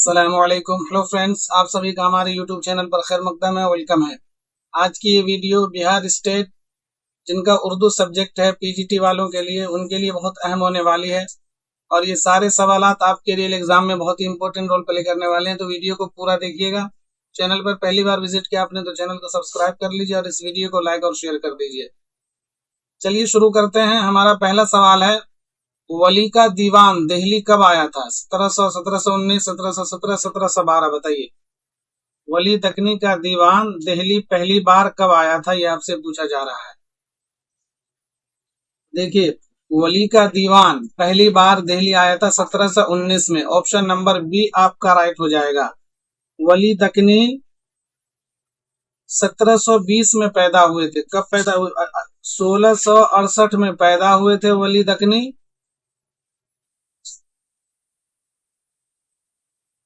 अस्सलामुअलैकुम। Hello friends, आप सभी का हमारे यूट्यूब चैनल पर खैर मकदम है, वेलकम है। आज की ये वीडियो बिहार स्टेट जिनका उर्दू सब्जेक्ट है पीजीटी वालों के लिए, उनके लिए बहुत अहम होने वाली है और ये सारे सवालात आपके रियल एग्जाम में बहुत ही इंपॉर्टेंट रोल प्ले करने वाले हैं। तो वीडियो को पूरा देखिएगा। चैनल पर पहली बार विजिट किया आपने तो चैनल को सब्सक्राइब कर लीजिए और इस वीडियो को लाइक और शेयर कर दीजिए। चलिए शुरू करते हैं। हमारा पहला सवाल है, वली का दीवान दिल्ली कब आया था? 1700, 1719, 1717, 1712। बताइए, वली दक्नी का दीवान दिल्ली पहली बार कब आया था? ये आपसे पूछा जा रहा है। देखिए, वली का दीवान पहली बार दिल्ली आया था 1719 में। ऑप्शन नंबर बी आपका राइट हो जाएगा। वली दक्नी 1720 में पैदा हुए थे। कब पैदा हुए? 1668 में पैदा हुए थे वली दक्नी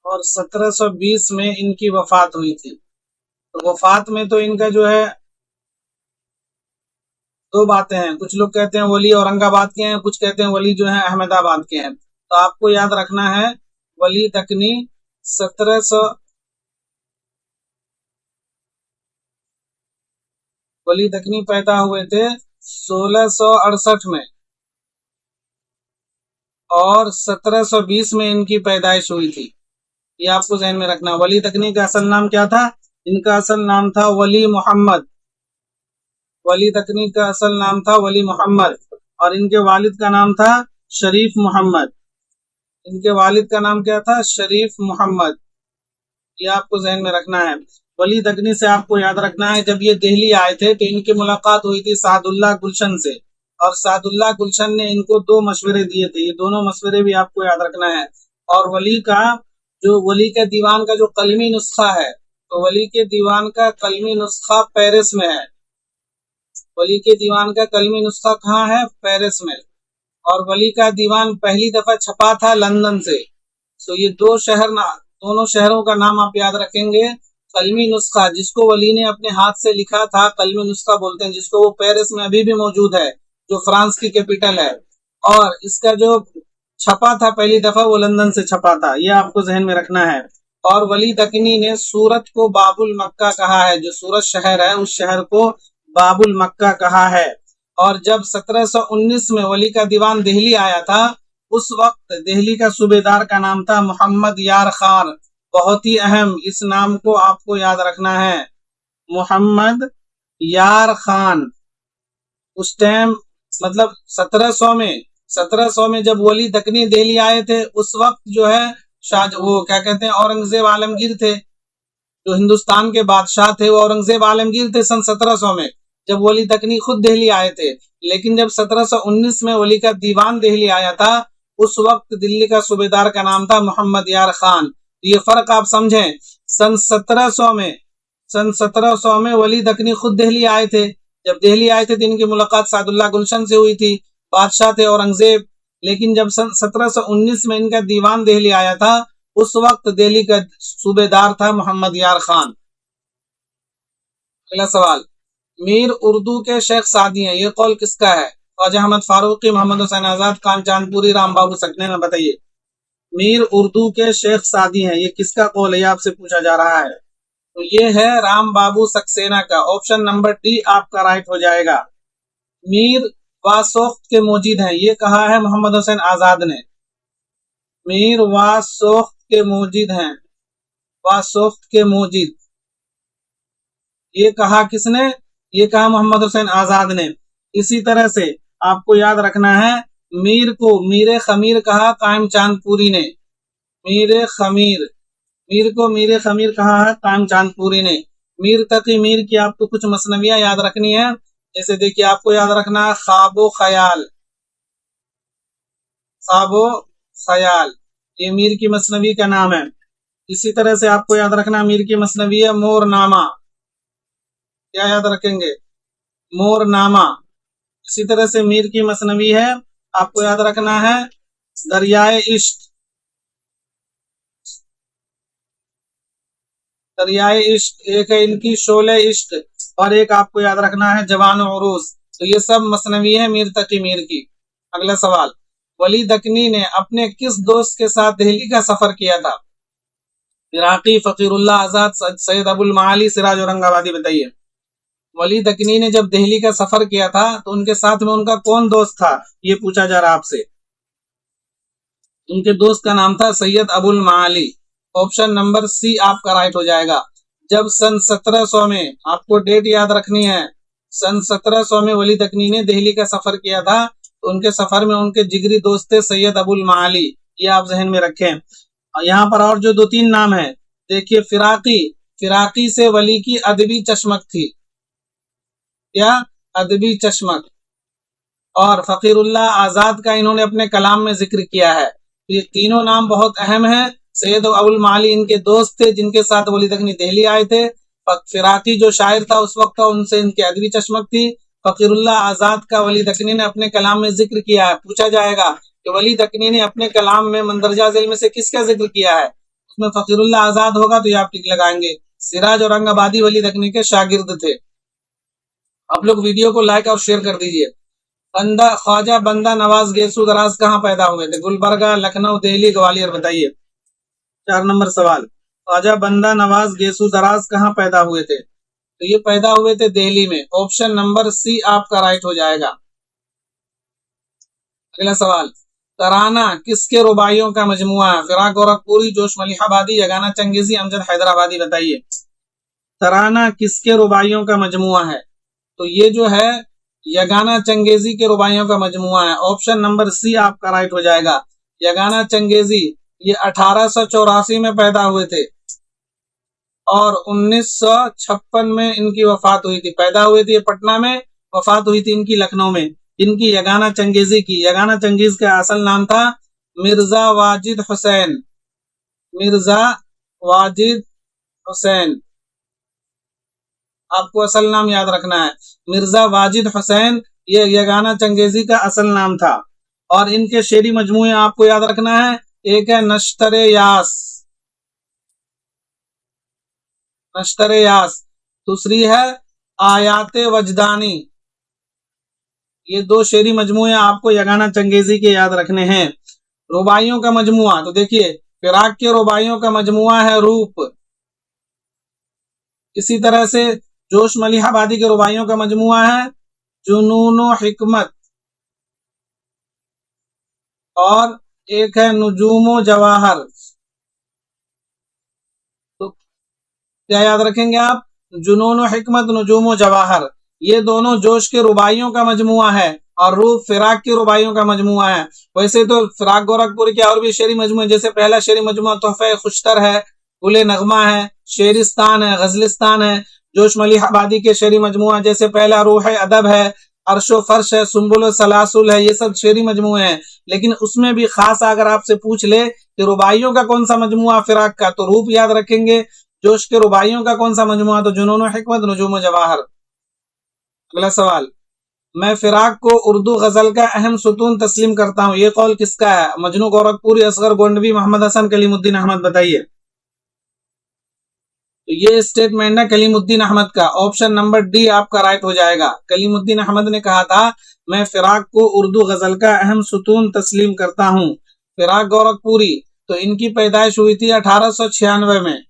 और 1720 में इनकी वफात हुई थी। तो वफात में तो इनका जो है दो बातें हैं। कुछ लोग कहते हैं वली औरंगाबाद के हैं, कुछ कहते हैं वली जो है अहमदाबाद के हैं। तो आपको याद रखना है वली दक्नी 1700 वली दक्नी पैदा हुए थे 1668 में और 1720 में इनकी पैदाइश हुई थी। ये आपको ध्यान में रखना। वली दक्नी का असल नाम क्या था? इनका असल नाम था वली मोहम्मद। वली दक्नी का असल नाम था वली मोहम्मद और इनके वालिद का नाम था शरीफ मोहम्मद। इनके वालिद का नाम क्या था? शरीफ मोहम्मद। ये आपको ज़हन में रखना है। वली दक्नी से आपको याद रखना है, जब ये दिल्ली आए थे तो इनकी मुलाकात हुई थी सादुल्लाह गुलशन से और सादुल्लाह गुलशन ने इनको दो मशवरे दिए थे। ये दोनों मशवरे भी आपको याद रखना है। और वली के दीवान का जो कलमी नुस्खा है, तो वली के दीवान का कलमी नुस्खा पेरिस में है। वली के दीवान का कलमी नुस्खा कहाँ है? पेरिस में। और वली का दीवान पहली दफा छपा था लंदन से। तो ये दोनों शहरों का नाम आप याद रखेंगे। कलमी नुस्खा जिसको वली ने अपने हाथ से लिखा था, कलमी नुस्खा बोलते हैं जिसको, वो पेरिस में अभी भी मौजूद है, जो फ्रांस की कैपिटल है। और इसका जो छपा था पहली दफा, वो लंदन से छपा था। ये आपको जहन में रखना है। और वली दक्नी ने सूरत को बाबुल मक्का कहा है। जो सूरत शहर है उस शहर को बाबुल मक्का कहा है। और जब 1719 में वली का दीवान दिल्ली आया था, उस वक्त दिल्ली का सूबेदार का नाम था मोहम्मद यार खान। बहुत ही अहम, इस नाम को आपको याद रखना है, मोहम्मद यार खान। उस टाइम मतलब 1700 में जब वली दक्नी दिल्ली आए थे, उस वक्त जो है वो क्या कहते हैं, औरंगजेब आलमगीर थे, जो हिंदुस्तान के बादशाह थे, वो औरंगजेब आलमगीर थे सन 1700 में, जब वली दक्नी खुद दिल्ली आए थे। लेकिन जब 1719 में वली का दीवान दिल्ली आया था, उस वक्त दिल्ली का सूबेदार का नाम था मोहम्मद यार खान। ये फर्क आप समझें। सन 1700 में वली दक्नी खुद दिल्ली आए थे। जब दिल्ली आए थे तो इनकी मुलाकात सादुल्लाह गुलशन से हुई थी, बादशाह थे औरंगजेब। लेकिन जब सन 1719 में इनका दीवान दिल्ली आया था, उस वक्त दिल्ली का सूबेदार था मोहम्मद यार खान। अगला सवाल, मीर उर्दू के शेख सादी हैं, ये कौल किसका है? ख्वाजा अहमद फारूकी, मोहम्मद हुसैन आजाद, खान चांदपुरी, राम बाबू सकने में। बताइए, मीर उर्दू के शेख सादी हैं, ये किसका कौल है? ये आपसे पूछा जा रहा है। तो ये है राम बाबू सक्सेना का। ऑप्शन नंबर डी आपका राइट हो जाएगा। मीर वासोख्त के मोजिद हैं, ये कहा है मोहम्मद हुसैन आजाद ने। मीर वासोख्त के मोजिद हैं, वासोख्त के मोजिद, ये कहा किसने? ये कहा मोहम्मद हुसैन आजाद ने। इसी तरह से आपको याद रखना है, मीर को मीर खमीर कहा कायम चांदपुरी ने। मीर को मीर खमीर कहा है कायम चांदपुरी ने। मीर तकी मीर की आपको कुछ मसनवियां याद रखनी है। जैसे देखिए, आपको याद रखना है ख्वाबो ख्याल, ख्वाबो ख्याल, ये मीर की मसनवी का नाम है। इसी तरह से आपको याद रखना मीर की मसनवी है मोरनामा। क्या याद रखेंगे? मोरनामा। इसी तरह से मीर की मसनवी है, आपको याद रखना है दरियाए इश्क। दरियाए इश्क एक है इनकी, शोले इश्क, और एक आपको याद रखना है जवान उरूस। तो ये सब मसनवी है मीर तकी मीर की। अगला सवाल, वली दक्नी ने अपने किस दोस्त के साथ दिल्ली का सफर किया था? इराकी, फकीरुल्लाह आजाद, सैयद अबुल माली, सिराज औरंगाबादी। बताइए, वली दकनी ने जब दिल्ली का सफर किया था तो उनके साथ में उनका कौन दोस्त था, ये पूछा जा रहा आपसे। उनके दोस्त का नाम था सैयद अबुल माली। ऑप्शन नंबर सी आपका राइट हो जाएगा। जब सन 1700 में, आपको डेट याद रखनी है, सन 1700 में वली दकनी ने दिल्ली का सफर किया था, तो उनके सफर में उनके जिगरी दोस्त थे सैयद अबुल माली। ये आप जहन में रखें। और यहाँ पर और जो 2-3 नाम है, देखिए, फिराकी, फिराकी से वली की अदबी चश्मक थी। क्या? अदबी चश्मक। और फकीरुल्लाह आजाद का इन्होंने अपने कलाम में जिक्र किया है। तो ये तीनों नाम बहुत अहम है। सैयद अबुल माली इनके दोस्त थे जिनके साथ वली दकनी दिल्ली आए थे। फिराकी जो शायर था उस वक्त, उनसे इनकी अदबी चश्मक थी। फकीरुल्लाह आजाद का वली दकनी ने अपने कलाम में जिक्र किया है। पूछा जाएगा कि वली दकनी ने अपने कलाम में मंदरजा झेल में से किसका जिक्र किया है, उसमें फकीरुल्लाह आजाद होगा तो ये आप टिक लगाएंगे। सिराज औरंगाबादी वली दकनी के शागिर्द थे। आप लोग वीडियो को लाइक और शेयर कर दीजिए। ख्वाजा बंदा नवाज गेसू दराज कहाँ पैदा हुए थे? गुलबर्गा, लखनऊ, दिल्ली, ग्वालियर। बताइए, 4 नंबर सवाल। ख्वाजा बंदा नवाज गेसू दराज कहाँ पैदा हुए थे? तो ये पैदा हुए थे दिल्ली में। ऑप्शन नंबर सी आपका राइट हो जाएगा। अगला सवाल, तराना किसके रुबाइयों का मजमुआ है? फिराक गोरखपुरी, जोश मलिहाबादी, यगाना चंगेजी, अमजद हैदराबादी। बताइए, तराना किसके रुबाइयों का मजमुआ है? तो ये जो है यगाना चंगेजी के रुबाइयों का मजमुआ है। ऑप्शन नंबर सी आपका राइट हो जाएगा। यगाना चंगेजी ये 1884 में पैदा हुए थे और 1956 में इनकी वफात हुई थी। पैदा हुए थे पटना में, वफात हुई थी इनकी लखनऊ में। इनकी यगाना चंगेजी की, यगाना चंगेज का असल नाम था मिर्जा वाजिद हुसैन। मिर्जा वाजिद हुसैन, आपको असल नाम याद रखना है, मिर्जा वाजिद हुसैन, ये यगाना चंगेजी का असल नाम था। और इनके शेरी मजमूए आपको याद रखना है, एक है नश्तरे यास, नश्तरे यास, दूसरी है आयाते वजदानी। ये 2 शेरी मजमूए आपको यगाना चंगेजी के याद रखने हैं। रुबाइयों का मजमुआ, तो देखिए, फिराक के रुबाइयों का मजमुआ है रूप। इसी तरह से जोश मलिहाबादी के रुबाइयों का मजमुआ है जुनून हिकमत, और एक है नुजूमो जवाहर। तो क्या याद रखेंगे आप? जुनून हिकमत, नुजूमो जवाहर, ये दोनों जोश के रुबाइयों का मजमुआ है और रूप फिराक के रुबाइयों का मजमुआ है। वैसे तो फिराक गोरखपुर के और भी शेरी मजमुए, जैसे पहला शेरी मजमुआ तोहफे खुशतर है, गुले नगमा है, शेरिस्तान है, गजलिस्तान है। जोश मलिहाबादी के शेरी मजमुआ जैसे पहला रूह अदब है, अरशो फर्श है, सुम्बुल सलासुल है, ये सब शेरी मजमुए हैं। लेकिन उसमें भी खास अगर आपसे पूछ ले कि रुबाइयों का कौन सा मजमुआ फिराक का, तो रूप याद रखेंगे। जोश के रुबाइयों का कौन सा मजमुआ, तो जुनून हिकमत, नुजूम जवाहर। अगला सवाल, मैं फिराक को उर्दू गजल का अहम सुतून तस्लीम करता हूँ, ये कौल किसका है? मजनू गोरखपुरी, असगर गोंडवी, मोहम्मद हसन, कलीमुद्दीन अहमद। बताइए, तो ये स्टेटमेंट है कलीमुद्दीन अहमद का। ऑप्शन नंबर डी आपका राइट हो जाएगा। कलीमुद्दीन अहमद ने कहा था, मैं फिराक को उर्दू गजल का अहम सुतून तस्लीम करता हूँ। फिराक गोरखपुरी, तो इनकी पैदाइश हुई थी 1896 में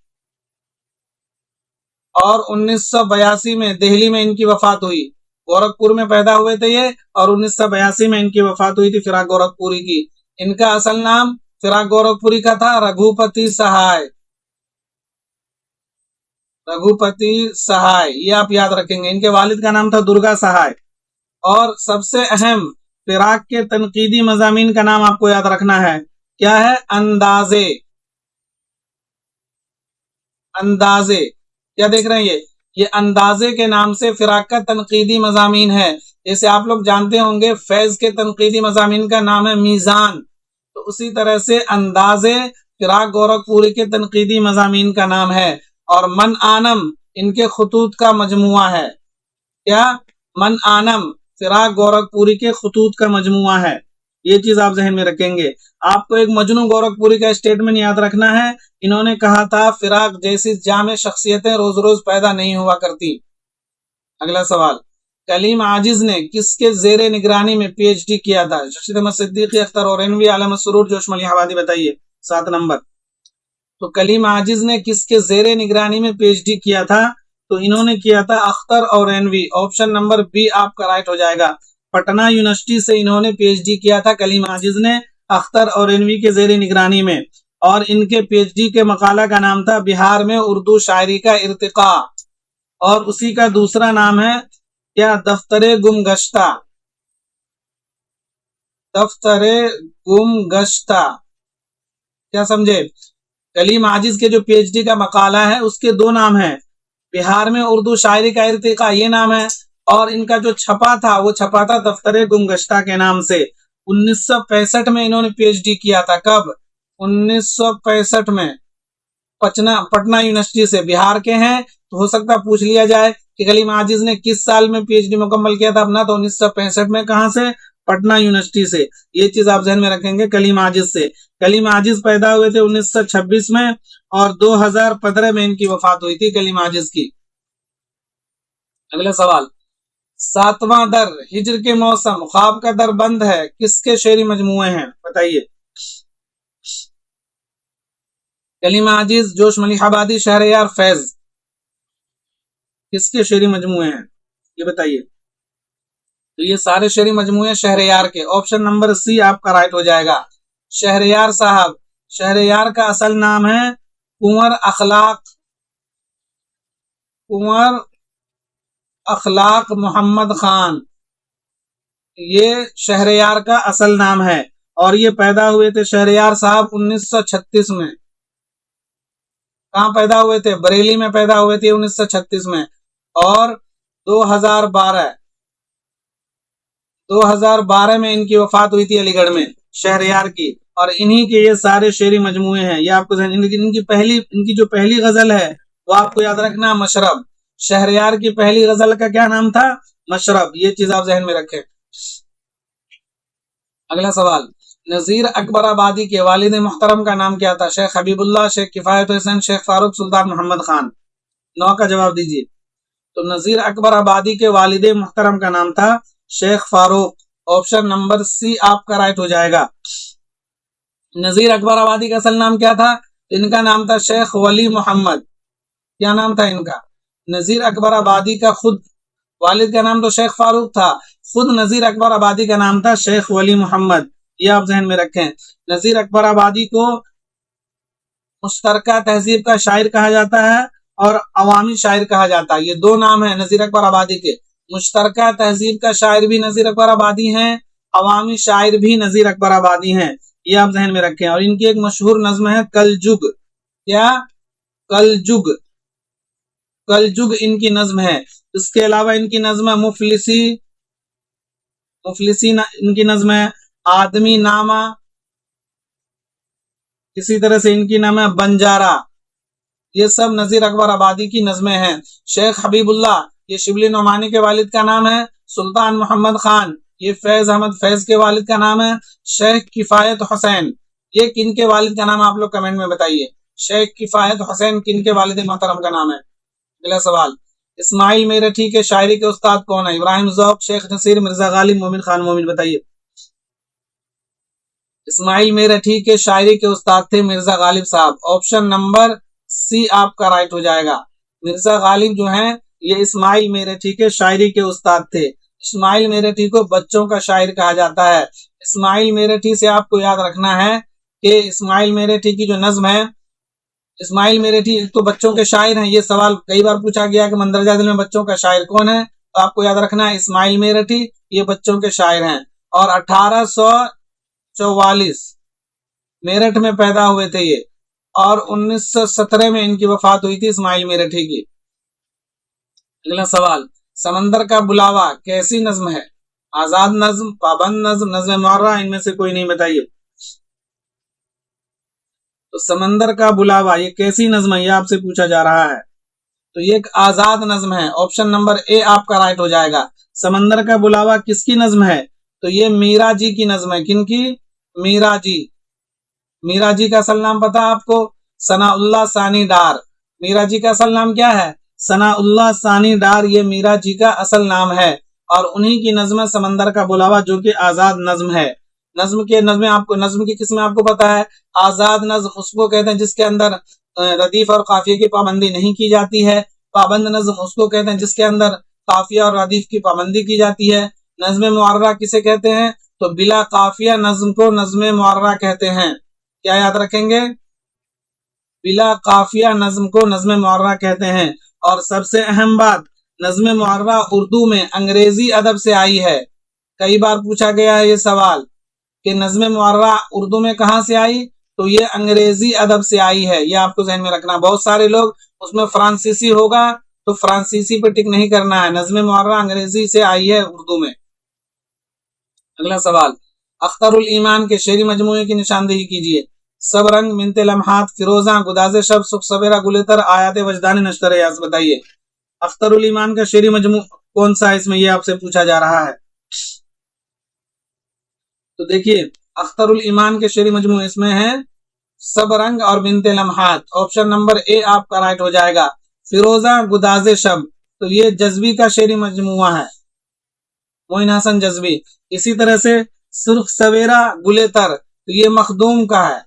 और 1982 में दिल्ली में इनकी वफात हुई। गोरखपुर में पैदा हुए थे ये और 1982 में इनकी वफात हुई थी फिराक गोरखपुरी की। इनका असल नाम फिराक गोरखपुरी का था रघुपति सहाय। रघुपति सहाय, ये आप याद रखेंगे। इनके वालिद का नाम था दुर्गा सहाय। और सबसे अहम फिराक के तनकीदी मजामीन का नाम आपको याद रखना है, क्या है? अंदाजे। अंदाजे, क्या देख रहे हैं ये अंदाजे के नाम से फिराक का तनकीदी मजामीन है। जैसे आप लोग जानते होंगे फैज के तनकीदी मजामीन का नाम है मीजान, तो उसी तरह से अंदाजे फिराक गोरखपुरी के तनकीदी मजामीन का नाम है। और मन आनम इनके खतूत का मजमुआ है। क्या? मन आनम फिराक गोरखपुरी के खतूत का मजमुआ है। ये चीज आप जहन में रखेंगे। आपको एक मजनू गोरखपुरी का स्टेटमेंट याद रखना है। इन्होंने कहा था, फिराक जैसी जामे शख्सियतें रोज रोज पैदा नहीं हुआ करती। अगला सवाल, कलीम आजिज ने किसके जेरे निगरानी में पीएचडी किया था? शशीद अहमद सिद्दीकी, अख्तर औरैनवी, आलम मसरूर, जोश मलिहाबादी। बताइए, 7 नंबर। तो कलीम आजिज ने किसके ज़ेरे निगरानी में पीएचडी किया था? तो इन्होंने किया था अख्तर और एनवी। ऑप्शन नंबर बी आपका राइट हो जाएगा। पटना यूनिवर्सिटी से इन्होंने पीएचडी किया था कलीम आजिज ने, अख्तर और एनवी के ज़ेरे निगरानी में। और इनके पीएचडी के मकाला का नाम था बिहार में उर्दू शायरी का इर्तिका, और उसी का दूसरा नाम है क्या? दफ्तरे गुमगश्ता। दफ्तरे गुमगश्ता, क्या समझे? कलीम आजिज के जो पीएचडी का मकाला है उसके दो नाम हैं, बिहार में उर्दू शायरी का इर्तिका ये नाम है, और इनका जो छपा था वो छपा था दफ्तरे गुमगश्ता के नाम से। 1965 में इन्होंने पीएचडी किया था। कब? 1965 में। पटना यूनिवर्सिटी से, बिहार के हैं तो हो सकता पूछ लिया जाए कि कलीम आजिज ने किस साल में पीएचडी मुकम्मल किया था अपना, तो 1965 में। कहां से? पटना यूनिवर्सिटी से। ये चीज आप ध्यान में रखेंगे कलीम आजिज से। कलीम आजिज पैदा हुए थे 1926 में और 2015 में इनकी वफात हुई थी कलीम आजिज की। अगला सवाल, सातवां दर हिज्र के मौसम ख्वाब का दर बंद है किसके शेरी मजमुए हैं? बताइए। कलीम आजिज, जोश मलिहाबादी, शहरयार, फैज, किसके शेरी मजमुए हैं ये बताइए। तो ये सारे शेरी मजमुए शहरयार के। ऑप्शन नंबर सी आपका राइट हो जाएगा। शहरयार साहब, शहरयार का असल नाम है कुंवर अखलाक मोहम्मद खान। ये शहरयार का असल नाम है और ये पैदा हुए थे शहरयार साहब 1936 में। कहां पैदा हुए थे? बरेली में पैदा हुए थे 1936 में। और 2012 में इनकी वफात हुई थी अलीगढ़ में, शहरयार की। और इन्हीं के ये सारे शेरी मजमुए हैं। ये आपको इनकी जो पहली गजल है वो आपको याद रखना, मशरब। शहरयार की पहली गजल का क्या नाम था? मशरब। ये चीज आप जहन में रखें। अगला सवाल, नजीर अकबर आबादी के वालिद मुहतरम का नाम क्या था? शेख हबीबुल्लाह, शेख किफायत हुसैन, शेख फारूक, सुल्तान मोहम्मद खान। 9 का जवाब दीजिए। तो नजीर अकबर आबादी के वालिद मुहतरम का नाम था Sheikh Farooq. Option number C आपका राइट हो जाएगा। नजीर अकबर आबादी का असल नाम क्या था? इनका नाम था शेख वली मोहम्मद। क्या नाम था इनका? नजीर अकबर आबादी का खुद वालिद का नाम तो शेख फारूक था, खुद नजीर अकबर आबादी का नाम था शेख वली मोहम्मद। ये आप जहन में रखें। नजीर अकबर आबादी को मुश्तरका तहजीब का शायर कहा जाता है और अवामी शायर कहा जाता है। ये दो नाम है नजीर अकबर आबादी के। मुश्तरका तहजीब का शायर भी नजीर अकबर आबादी हैं, अवामी शायर भी नजीर अकबर आबादी हैं। ये आप जहन में रखें। और इनकी एक मशहूर नज्म है कलजुग। क्या? कलजुग। कलजुग इनकी नज्म है। इसके अलावा इनकी नज्म है मुफलिसी इनकी नज्म है, आदमी नामा, इसी तरह से इनकी नाम है बंजारा। ये सब नजीर अकबर आबादी की नज्में हैं। शेख हबीबुल्लाह, ये शिबली नोमानी के वालिद का नाम है। सुल्तान मोहम्मद खान, ये फैज अहमद फैज के वालिद का नाम है। शेख किफायत हुसैन, ये किन के वालिद का नाम आप लोग कमेंट में बताइए। शेख किफायत हुसैन किन के वालिद मोहतरम का नाम है? अगला सवाल, इस्माइल मेरठी के शायरी के उस्ताद कौन है? इब्राहिम ज़ौक़, शेख नसीर, मिर्जा गालिब, मोमिन खान मोमिन। बताइए। इस्माइल मेरठी के शायरी के उस्ताद थे मिर्जा गालिब साहब। ऑप्शन नंबर सी आपका राइट हो जाएगा। मिर्जा गालिब जो हैं ये इस्माइल मेरठी के शायरी के उस्ताद थे। इस्माइल मेरठी को बच्चों का शायर कहा जाता है। इस्माइल मेरठी से आपको याद रखना है कि इस्माइल मेरठी की जो नज्म है, इस्माइल मेरठी तो बच्चों के शायर हैं। ये सवाल कई बार पूछा गया कि मंदरजा दिल में बच्चों का शायर कौन है, तो आपको याद रखना है इस्माइल मेरठी ये बच्चों के शायर हैं। और 1844 मेरठ में पैदा हुए थे ये, और 1917 में इनकी वफात हुई थी इस्माइल मेरठी की। अगला सवाल, समंदर का बुलावा कैसी नज्म है? आजाद नज्म, पाबंद नज्म, नज्म मुअर्रा, इनमें से कोई नहीं। बताइए। तो समंदर का बुलावा ये कैसी नज्म है, ये आपसे पूछा जा रहा है। तो ये एक आजाद नज्म है। ऑप्शन नंबर ए आपका राइट हो जाएगा। समंदर का बुलावा किसकी नज्म है? तो ये मीरा जी की नज्म है। किनकी? मीरा जी। मीरा जी का असल नाम पता आपको? सनाउल्लाह सानी डार। मीरा जी का असल नाम क्या है? सनाउल्लाह सानी डार, ये मीरा जी का असल नाम है। और उन्हीं की नज्म समंदर का बुलावा जो कि आजाद नज्म है। नज्म की किस्में आपको पता है। आजाद नज्म उसको कहते हैं जिसके अंदर रदीफ और काफिये की पाबंदी नहीं की जाती है। पाबंद नज्म उसको कहते हैं जिसके अंदर काफिया और रदीफ की पाबंदी की जाती है। नज्म मुअर्रा किसे कहते हैं? तो बिला काफिया नज्म को नज्म मुअर्रा कहते हैं। क्या याद रखेंगे? बिला काफिया नज्म को नज्म मुअर्रा कहते हैं। और सबसे अहम बात, नज्म मुअर्रा उर्दू में अंग्रेजी अदब से आई है। कई बार पूछा गया है ये सवाल कि नज्म मुअर्रा उर्दू में कहां से आई, तो ये अंग्रेजी अदब से आई है। ये आपको ध्यान में रखना। बहुत सारे लोग उसमें फ्रांसीसी होगा तो फ्रांसीसी पे टिक नहीं करना है। नज्म मुअर्रा अंग्रेजी से आई है उर्दू में। अगला सवाल, अख्तरुल ईमान के शेरी मजमूए की निशानदेही कीजिए। सब रंग, मिनते लम्हात, फिरोजा, गुदाजे शब, सुख सवेरा, गुलेतर, आयात वजदानी, नश्तर यास। बताइए अख्तरुल ईमान का शेरी मजमू कौन सा है इसमें, ये आपसे पूछा जा रहा है। तो देखिए अख्तरुल ईमान के शेरी मजमू इसमें है सब रंग और बिनते लम्हात। ऑप्शन नंबर ए आपका राइट हो जाएगा। फिरोजा, गुदाजे शब, तो ये जज्बी का शेरी मजमुआ है, मोइन हसन जज्बी। इसी तरह से सुर्ख सवेरा, गुलेतर, तो ये मखदूम का है।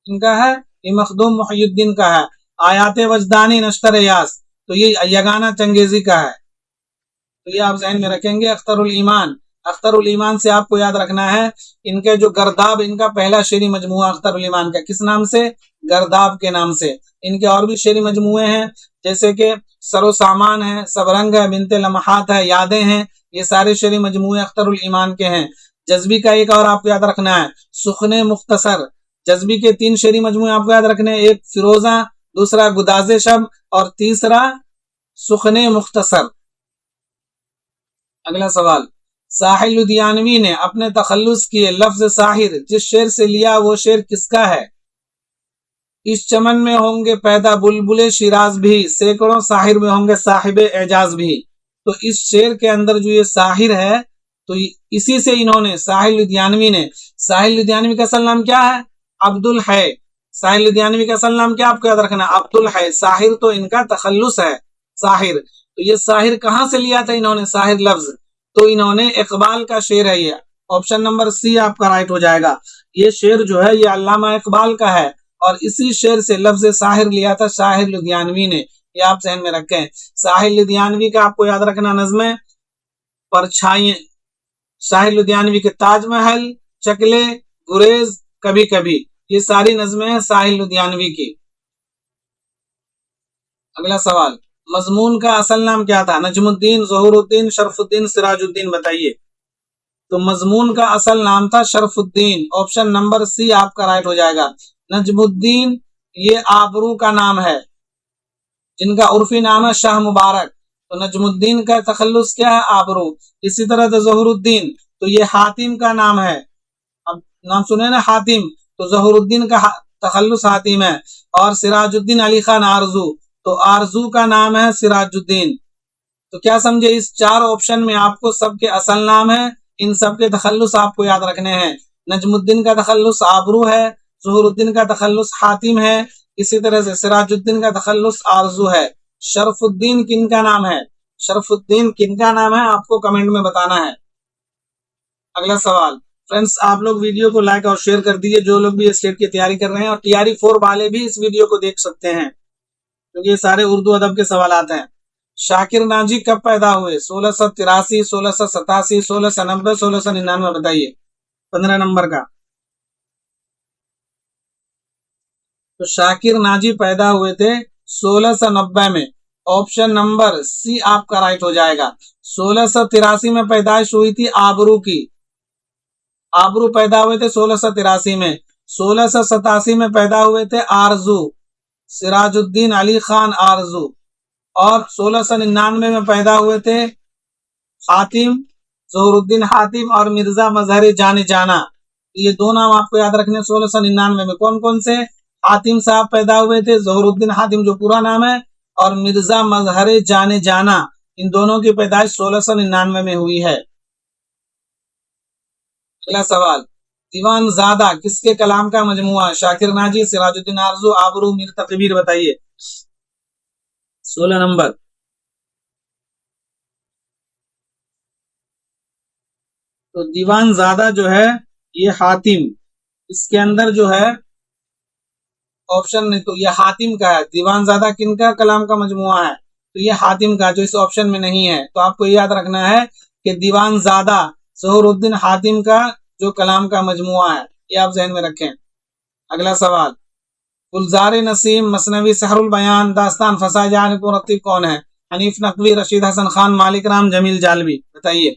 इनका है, ये मखदूम मुहियुद्दीन का है। आयात वजदानी, नश्तर यास, तो ये यगाना चंगेजी का है। तो ये आप ज़हन में रखेंगे। अख्तरुल ईमान, अख्तरुल ईमान से आपको याद रखना है इनके जो गर्दाब, इनका पहला शेरी मजमुआ अख्तरुल ईमान का किस नाम से? गर्दाब के नाम से। इनके और भी शेरी मजमुए हैं जैसे कि सरो सामान है, सब रंग है, बिनते लम्हात है, यादें हैं। ये सारे शेरी मजमुए अख्तरुल ईमान के हैं। जज्बी का एक और आपको याद रखना है, सुखने मुख्तसर। जज्बी के 3 शेरी मजमुए आपको याद रखने हैं, एक फिरोजा, दूसरा गुदाजे शब और तीसरा सुखने मुख्तसर। अगला सवाल, साहिल लुधियानवी ने अपने तखल्लुस किए लफ्ज साहिर जिस शेर से लिया वो शेर किसका है? इस चमन में होंगे पैदा बुलबुले शिराज भी, सैकड़ों साहिर में होंगे साहिबे एजाज भी। तो इस शेर के अंदर जो ये साहिर है, तो इसी से इन्होंने, साहिल लुधियानवी ने, साहिल लुधियानवी का असल नाम क्या है? अब्दुल है। साहिल लुधियानवी का असल नाम क्या आपको याद रखना? अब्दुल है। साहिर तो इनका तखल्लुस है, साहिर। तो ये साहिर कहां से लिया था इन्होंने साहिर लफ्ज? तो इन्होंने इकबाल का शेर है ये। ऑप्शन नंबर सी आपका राइट हो जाएगा। ये शेर जो है ये अल्लामा इकबाल का है और इसी शेर से लफ्ज साहिर लिया था साहिर लुधियानवी ने। ये आप ज़हन में रखें। साहिर लुधियानवी का आपको याद रखना नज़्में परछाई, साहिर लुधियानवी के ताजमहल, चकले, गुरेज, कभी कभी, ये सारी नज़्में हैं साहिर लुधियानवी की। अगला सवाल, मजमून का असल नाम क्या था? नजमुद्दीन, ज़हुरुद्दीन, शरफुद्दीन, सिराजुद्दीन। बताइए। तो मजमून का असल नाम था शरफुद्दीन। ऑप्शन नंबर सी आपका राइट हो जाएगा। नजमुद्दीन ये आबरू का नाम है, जिनका उर्फी नाम है शाह मुबारक। तो नजमुद्दीन का तखल्लुस क्या है? आबरू। इसी तरह से ज़हुरुद्दीन, तो ये हातिम का नाम है। अब नाम सुने ना हातिम, तो ज़हुरुद्दीन का तखल्लुस हातिम है। और सिराजुद्दीन अली खान आरजू, तो आरजू का नाम है सिराजुद्दीन। तो क्या समझे, इस 4 ऑप्शन में आपको सबके असल नाम है, इन सबके तखल्लुस आपको याद रखने हैं। नजमुद्दीन का तखल्लुस आबरू है, ज़हुरुद्दीन का तखल्लुस हातिम है, इसी तरह से सिराजुद्दीन का तखल्लुस आरजू है। शरफुद्दीन किन का नाम है? शरफुद्दीन किन का नाम है आपको कमेंट में बताना है। अगला सवाल, फ्रेंड्स आप लोग वीडियो को लाइक और शेयर कर दीजिए। जो लोग भी स्टेट की तैयारी कर रहे हैं और टीआरई 4 वाले भी इस वीडियो को देख सकते हैं क्योंकि ये सारे उर्दू अदब के सवाल हैं। शाकिर नाजी कब पैदा हुए? 1683, 1687, 1690, 1699। बताइए 15 नंबर का। तो शाकिर नाजी पैदा हुए थे 1690 में। ऑप्शन नंबर सी आपका राइट हो जाएगा। 1683 में पैदाइश हुई थी आबरू की। आबरू पैदा हुए थे 1683 में। 1687 में पैदा हुए थे आरजू, सिराजुद्दीन अली खान आरजू। और 1699 में पैदा हुए थे हातिम, ज़हुरुद्दीन हातिम और मिर्जा मजहर जाने जाना। ये दो नाम आपको याद रखने। 1699 में कौन कौन से? हातिम साहब पैदा हुए थे, ज़हुरुद्दीन हातिम जो पूरा नाम है, और मिर्जा मजहर जाने जाना। इन दोनों की पैदाइश 1699 में हुई है। अगला सवाल, दीवान ज़ादा किसके कलाम का मजमुआ? शाकिर नाजी, सिराजुद्दीन आरजू, आबरू, मीर तकबीर। बताइए 16 नंबर। तो दीवान ज़्यादा जो है ये हातिम, इसके अंदर जो है ऑप्शन नहीं, तो ये हातिम का है। दीवान ज़्यादा किनका कलाम का मजमुआ है, तो ये हातिम का, जो इस ऑप्शन में नहीं है। तो आपको याद रखना है कि दीवान ज़्यादा ज़हुरुद्दीन हातिम का जो कलाम का मजमुआ है, ये आप जहन में रखें। अगला सवाल, गुलजार नसीम, मसनवी सहरुल बयान, दास्तान फसाजान के मुरत्तिब कौन है? हनीफ नकवी, रशीद हसन खान, मालिक राम, जमील जालवी। बताइए।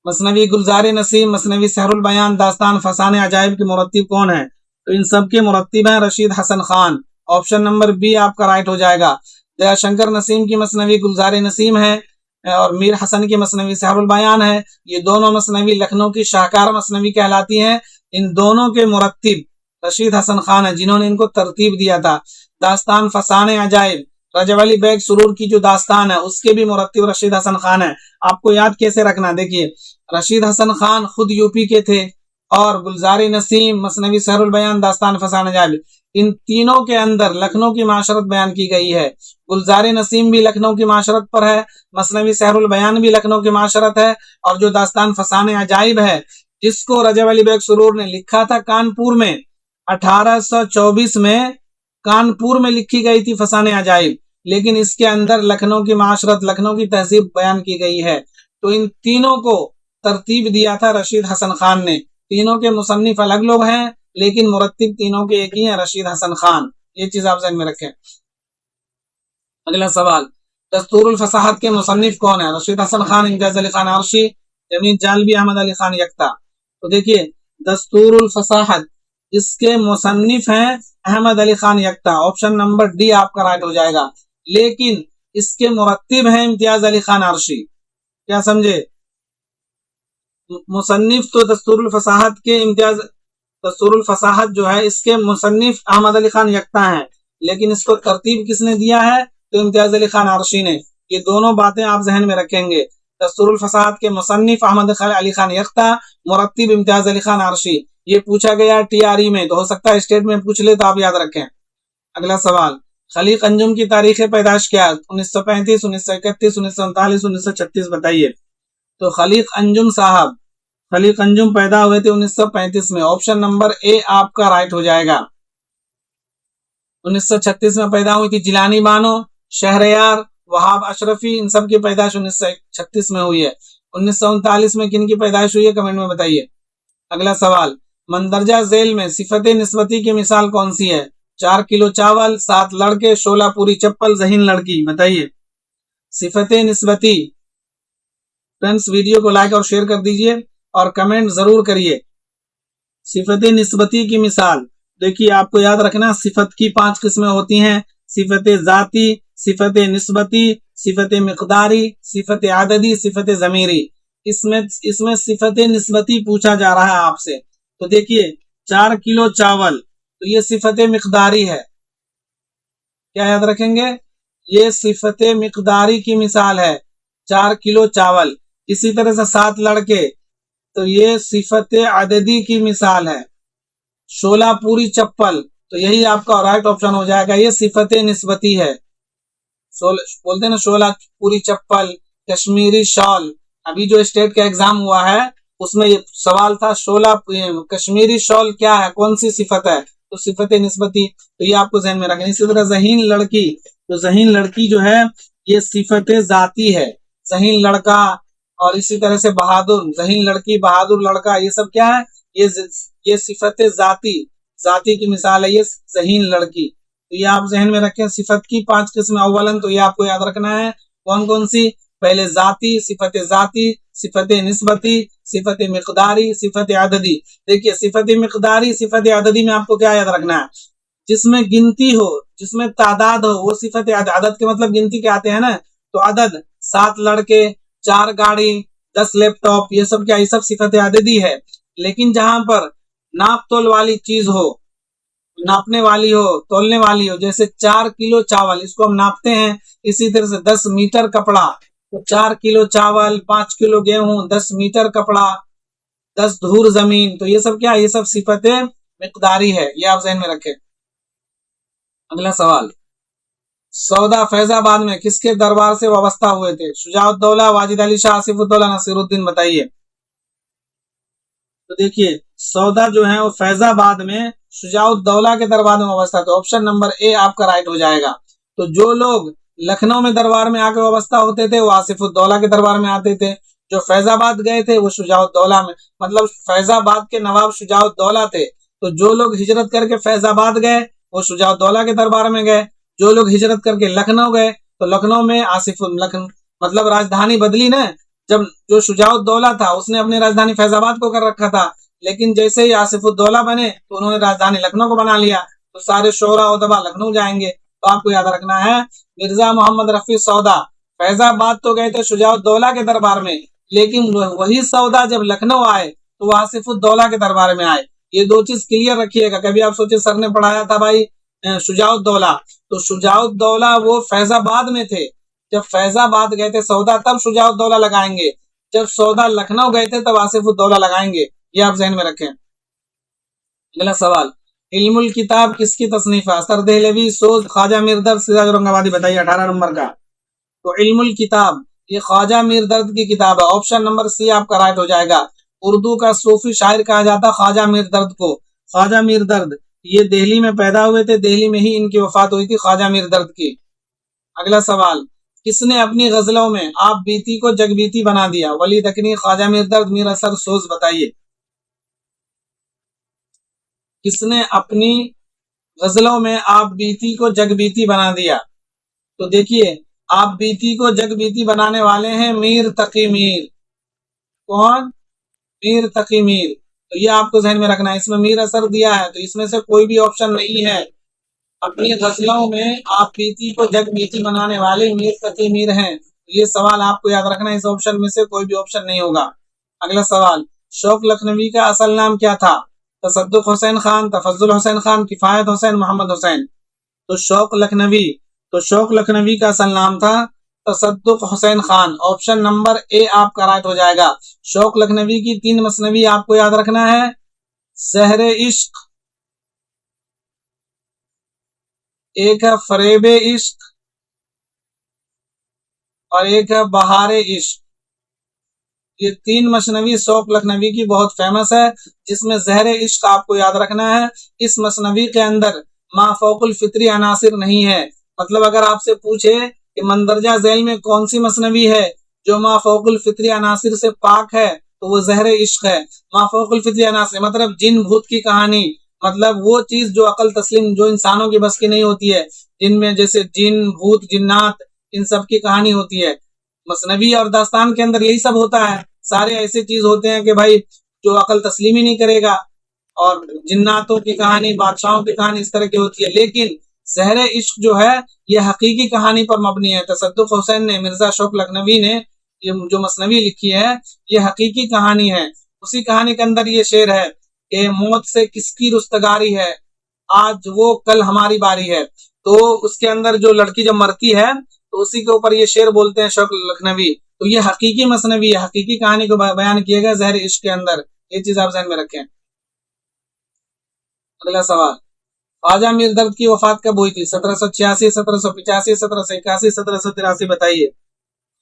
मसनवी गुलजार नसीम, मसनवी सहरुल बयान, दास्तान फसाने अजायब के मुरत्तिब कौन है? तो इन सब के मुरत्तिब हैं Rashid Hasan Khan. Option number B आपका राइट हो जाएगा। दयाशंकर नसीम की मसनवी गुलजार नसीम है और मीर हसन की मसनवी सहरुल बयान है। ये दोनों मसनवी लखनऊ की शाहकार मसनवी कहलाती हैं। इन दोनों के मुरत्तिब रशीद हसन खान है, जिन्होंने इनको तरतीब दिया था। दास्तान फसाने अजायब, रजब अली बेग सुरूर की जो दास्तान है, उसके भी मुरत्तिब रशीद हसन खान है। आपको याद कैसे रखना, देखिए, रशीद हसन खान खुद यूपी के थे और गुलजार नसीम, मसनवी सहरुल बयान, दास्तान फसाने अजायब, इन तीनों के अंदर लखनऊ की माशरत बयान की गई है। गुलजार नसीम भी लखनऊ की माशरत पर है, मसनवी सहरुल बयान भी लखनऊ की माशरत है, और जो दास्तान फसाने अजायब है, जिसको रजब अली बेग सुरूर ने लिखा था कानपुर में 1824 में, कानपुर में लिखी गई थी फसाने अजायब, लेकिन इसके अंदर लखनऊ की माशरत, लखनऊ की तहजीब बयान की गई है। तो इन तीनों को तरतीब दिया था रशीद हसन खान ने। तीनों के मुसन्निफ अलग लोग हैं, लेकिन मुरत्तिब तीनों के एक ही हैं, रशीद हसन खान। ये चीज आप ज़हन में रखें। अगला सवाल, दस्तूरुल फसाहत के मुसन्निफ कौन है? रशीद हसन खान, इम्तियाज अली खान अर्शी, जमील जालवी, अहमद अली खान यक्ता। तो देखिए, दस्तूरुल फसाहत इसके मुसन्निफ हैं Ahmad Ali Khan Yakta. Option number D आपका राइट हो जाएगा। लेकिन इसके मुरत्तिब हैं इम्तियाज अली खान अर्शी। क्या समझे? मुसन्निफ तो दस्तूरुल फसाहत के दस्तूरुल फसाहत जो है, इसके मुसन्निफ अहमद अली खान यक्ता हैं, लेकिन इसको तरतीब किसने दिया है? तो इम्तियाज अली खान अर्शी ने। ये दोनों बातें आप जहन में रखेंगे। दस्तूरुल फसाहत के मुसन्निफ अहमद अली खान यक्ता, मुरत्तिब इम्तियाज अली खान अर्शी। ये पूछा गया टीआरई में, तो हो सकता है स्टेट में पूछ ले, तो आप याद रखें। अगला सवाल, खलीक अंजुम की तारीख पैदाइश क्या है? 1935, 1931, 1939, 1936। बताइए। तो खलीक अंजुम साहब, खलीक अंजुम पैदा हुए थे 1935 में। ऑप्शन नंबर ए आपका राइट हो जाएगा। 1936 में पैदा हुई थी जिलानी बानो, शहरयार, वहाब अशरफी, इन सब की पैदाइश 1936 में हुई है। 1939 में किन की पैदाइश हुई है, कमेंट में बताइए। अगला सवाल, मंदरजा झेल में सिफत निस्बती की मिसाल कौन सी है? 4 किलो चावल, 7 लड़के, 16 पूरी चप्पल, ज़हीन लड़की। बताइए। सिफत निस्बती। फ्रेंड्स, वीडियो को लाइक और शेयर कर दीजिए और कमेंट जरूर करिए। सिफत निस्बती की मिसाल, देखिए, आपको याद रखना, सिफत की 5 किस्में होती हैं। सिफत जाती, सिफत निस्बती, सिफत मिकदारी, सिफत आददी, सिफत जमीरी। इसमें सिफत निस्बती पूछा जा रहा है आपसे। तो देखिए, 4 किलो चावल, तो ये सिफत मिकदारी है। क्या याद रखेंगे? ये सिफत मिकदारी की मिसाल है, 4 किलो चावल। इसी तरह से 7 लड़के, तो ये सिफत आददी की मिसाल है। 16 पूरी चप्पल, तो यही आपका राइट ऑप्शन हो जाएगा। ये सिफत निस्बती है। बोलते हैं ना, 16 पूरी चप्पल, कश्मीरी शॉल। अभी जो स्टेट का एग्जाम हुआ है, उसमें ये सवाल था 16 कश्मीरी शॉल क्या है, कौन सी सिफत है? तो सिफत निस्बती। तो ये आपको ध्यान में रखना। इसी तरह ज़हीन लड़की, तो ज़हीन लड़की जो है, ये सिफत जाती है, ज़हीन लड़का। और इसी तरह से बहादुर, ज़हीन लड़की, बहादुर लड़का, ये सब क्या है? ये सिफत जाती की मिसाल है, ये ज़हीन लड़की। तो ये आप जहन में रखें। सिफत की 5 किस्में अव्वलन, तो ये आपको याद रखना है। कौन कौन सी? पहले जाती, सिफत निस्बती, सिफत मिकदारी, सिफत आददी। देखिए, सिफत मिकदारी, सिफत आददी में आपको क्या याद रखना है? जिसमें गिनती हो, जिसमें तादाद हो, वो सिफत आदद के मतलब गिनती के आते हैं ना। तो आदद, 7 लड़के, 4 गाड़ी, 10 लैपटॉप, ये सब क्या? ये सब सिफत आददी है। लेकिन जहां पर नाप तोल वाली चीज हो, नापने वाली हो, तोलने वाली हो, जैसे 4 किलो चावल, इसको हम नापते हैं। इसी तरह से 10 मीटर कपड़ा, तो 4 किलो चावल, 5 किलो गेहूं, 10 मीटर कपड़ा, 10 धूर जमीन। तो ये सब क्या? ये सब सिफतें मिकदारी है। ये आप ज़हन में रखें। अगला सवाल, सौदा फैजाबाद में किसके दरबार से वाबस्ता हुए थे? शुजाउद्दौला, वाजिद अली शाह, आसिफुद्दौला, नसीरुद्दीन। बताइए। तो देखिए सौदा जो है वो फैजाबाद में शुजाउद्दौला के दरबार में वाबस्ता था। ऑप्शन नंबर ए आपका राइट हो जाएगा। तो जो लोग लखनऊ में दरबार में आकर वाबस्ता होते थे वो आसिफुद्दौला के दरबार में आते थे, जो फैजाबाद गए थे वो शुजाउद्दौला में, मतलब फैजाबाद के नवाब शुजाउद्दौला थे। तो जो लोग हिजरत करके फैजाबाद गए वो शुजाउद्दौला के दरबार में गए, जो लोग हिजरत करके लखनऊ गए तो लखनऊ में मतलब राजधानी बदली ना। जब जो शुजाउद्दौला था उसने अपनी राजधानी फैजाबाद को कर रखा था, लेकिन जैसे ही आसिफुद्दौला बने तो उन्होंने राजधानी लखनऊ को बना लिया, तो सारे शोरा उदबा लखनऊ जाएंगे। तो आपको याद रखना है मिर्जा मोहम्मद रफी सौदा फैजाबाद तो गए थे शुजाउद्दौला के दरबार में, लेकिन वही सौदा जब लखनऊ आए तो वो आसिफुद्दौला के दरबार में आए। ये दो चीज क्लियर रखिएगा। कभी आप सोचे सर ने पढ़ाया था भाई शुजाउद्दौला, तो शुजाउद्दौला वो फैजाबाद में थे, जब फैजाबाद गए थे सौदा तब शुजाउद्दौला लगाएंगे, जब सौदा लखनऊ गए थे तब आसिफुद्दौला लगाएंगे। ये आप जहन में रखें। अगला सवाल, इल्मुल किताब किसकी तसनीफ है? असर देहलवी, सोज, ख्वाजा मीरदर्द, सिराज औरंगाबादी। बताइए 18 नंबर का। तो इल्मुल किताब ये ख्वाजा मीरदर्द की किताब है। ऑप्शन नंबर सी आपका राइट हो जाएगा। उर्दू का सूफी शायर कहा जाता ख्वाजा मीरदर्द को। ख्वाजा मीरदर्द ये दिल्ली में पैदा हुए थे, दिल्ली में ही इनकी वफात हुई थी ख्वाजा मीरदर्द की। अगला सवाल, किसने अपनी गजलों में आप बीती को जगबीती बना दिया? वली दकनी, ख्वाजा मीरदर्द, मीर असर, सोज। बताइए किसने अपनी गजलों में आप बीती को जगबीती बना दिया? तो देखिए आप बीती को जगबीती बनाने वाले हैं मीर तकी मीर। कौन? मीर तकी मीर। तो ये आपको ध्यान में रखना है। इसमें मीर असर दिया है तो इसमें से कोई भी ऑप्शन नहीं है। अपनी गजलों में आप बीती को जगबीती बनाने वाले मीर तकी मीर हैं। ये सवाल आपको याद रखना है, इस ऑप्शन में से कोई भी ऑप्शन नहीं होगा। अगला सवाल, शौक लखनवी का असल नाम क्या था? तसद्दुक हुसैन खान, तफज्जुल हुसैन खान, किफायत हुसैन, मोहम्मद हुसैन। तो शौक लखनवी का असल नाम था तसद्दुक Hussain Khan. Option number A आपका राइट हो जाएगा। शौक लखनवी की 3 मसनवी आपको याद रखना है, ज़हरे इश्क, एक है फरेबे इश्क और एक है बहारे इश्क। ये 3 मसनवी शौक लखनवी की बहुत फेमस है, जिसमें ज़हरे इश्क आपको याद रखना है। इस मसनवी के अंदर माफौकुल फित्री अनासिर नहीं है। मतलब अगर आपसे पूछे कि मंदरजा झैल में कौन सी मसनवी है जो माफौकुल फित्री अनासिर से पाक है, तो वो ज़हरे इश्क है। माफौकुल फित्री अनासिर मतलब जिन भूत की कहानी, मतलब वो चीज जो अकल तस्लीम जो इंसानों की बस की नहीं होती है, जिनमें जैसे जिन भूत जिन्नात इन सब की कहानी होती है। मसनवी और दास्तान के अंदर यही सब होता है। सारे ऐसे चीज होते हैं कि भाई जो अकल तस्लीम ही नहीं करेगा, और जिन्नातों की कहानी, बादशाहों की कहानी इस तरह की होती है। लेकिन ज़हरे इश्क जो है ये हकीकी कहानी पर मबनी है। तसद्दुक हुसैन ने, मिर्जा शौक लखनवी ने ये जो मसनवी लिखी है ये हकीकी कहानी है। उसी कहानी के अंदर ये शेर है कि मौत से किसकी रुस्तगारी है, आज वो कल हमारी बारी है। तो उसके अंदर जो लड़की जब मरती है तो उसी के ऊपर ये शेर बोलते हैं शौक लखनवी। तो ये हकीकी मसनवी है, हकीकी कहानी को बयान किया गया ज़हरे इश्क के अंदर। ये चीज आप ध्यान में रखें। अगला सवाल, ख्वाजा मीर दर्द की वफात कब हुई थी? 1786, 1785, 1781, 1783। बताइए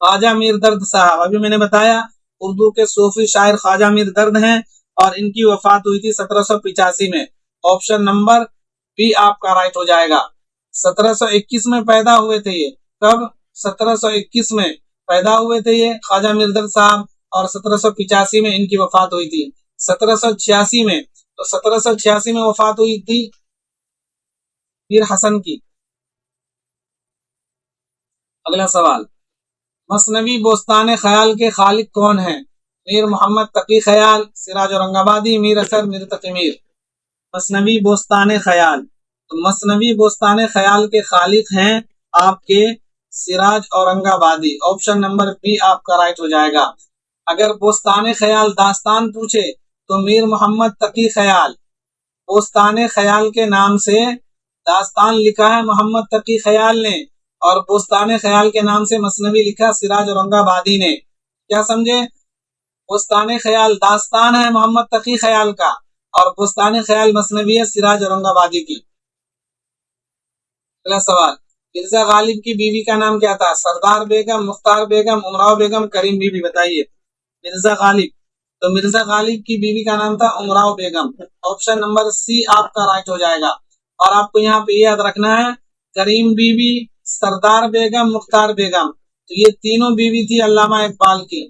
ख्वाजा मीर दर्द साहब, अभी मैंने बताया उर्दू के सूफी शायर ख्वाजा मीर दर्द हैं और इनकी वफात हुई थी 1785 में। ऑप्शन नंबर बी आपका राइट हो जाएगा। 1721 में पैदा हुए थे ये। कब? 1721 में पैदा हुए थे ये ख्वाजा मीर दर्द साहब, और 1785 में इनकी वफात हुई थी। 1786 में, तो 1786 में वफात हुई थी मीर हसन की। अगला सवाल, मसनवी बोस्तान ख्याल के खालिक कौन है? मीर मोहम्मद तकी ख्याल, सिराज औरंगाबादी, मीर असर, मीर तकी मीर। मसनवी बोस्तान ख्याल, तो मसनवी बोस्तान ख्याल के खालिक हैं आपके Siraj Aurangabadi. Option number B आपका राइट हो जाएगा। अगर बोस्तान ख्याल दास्तान पूछे तो मीर मोहम्मद तकी ख्याल, बोस्तान ख्याल के नाम से दास्तान लिखा है मोहम्मद तकी ख्याल ने, और बोस्तान ख्याल के नाम से मसनवी लिखा सिराज औरंगाबादी ने। क्या समझे? बोस्तान ख्याल दास्तान है मोहम्मद तकी ख्याल का, और बोस्तान ख्याल मसनवी है सिराज औरंगाबादी की। अगला सवाल, मिर्जा गालिब की बीवी का नाम क्या था? सरदार बेगम, मुख्तार बेगम, उमराव बेगम, करीम बीबी। बताइए मिर्जा गालिब तो मिर्जा गालिब की बीवी का नाम था उमराव बेगम। ऑप्शन नंबर सी आपका राइट हो जाएगा। और आपको यहाँ पे याद रखना है, करीम बीवी, सरदार बेगम, मुख्तार बेगम, तो ये तीनों बीवी थी अल्लामा इकबाल की।